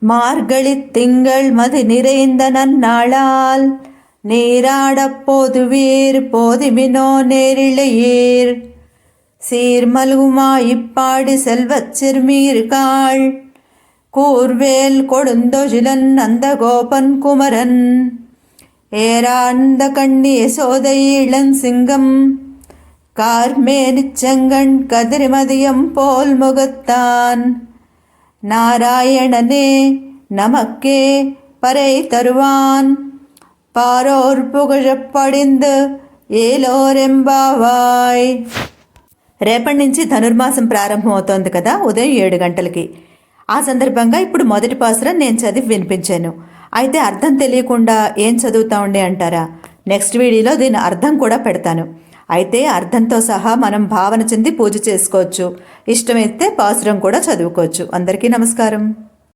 மார்கழி திங்கள் மதி நிறைந்த நன்னாளால் நீராடப் போதுவீர் போதிமினோ நேரிழையீர் சீர்மல்குமா இப்பாடி செல்வச் சிறுமீர்காள் கூர்வேல் கொடுந்தொழிலன் அந்த கோபன் குமரன் ஏராந்த கண்ணி யசோதை இளஞ்சிங்கம் கார்மேனிச்செங்கண் கதிர்மதியம் போல் முகத்தான் நாராயணனே நமக்கே பறை தருவான் పారోర్ పుగజపడిందు ఏలోరెంబావాయ్. రేపటి నుంచి ధనుర్మాసం ప్రారంభం అవుతోంది కదా, ఉదయం 7 గంటలకి. ఆ సందర్భంగా ఇప్పుడు మొదటి పాసురం నేను చదివి వినిపించాను. అయితే అర్థం తెలియకుండా ఏం చదువుతామండి అంటారా? నెక్స్ట్ వీడియోలో దీని అర్థం కూడా పెడతాను. అయితే అర్థంతో సహా మనం భావన చెంది పూజ చేసుకోవచ్చు. ఇష్టమైతే పాసురం కూడా చదువుకోవచ్చు. అందరికీ నమస్కారం.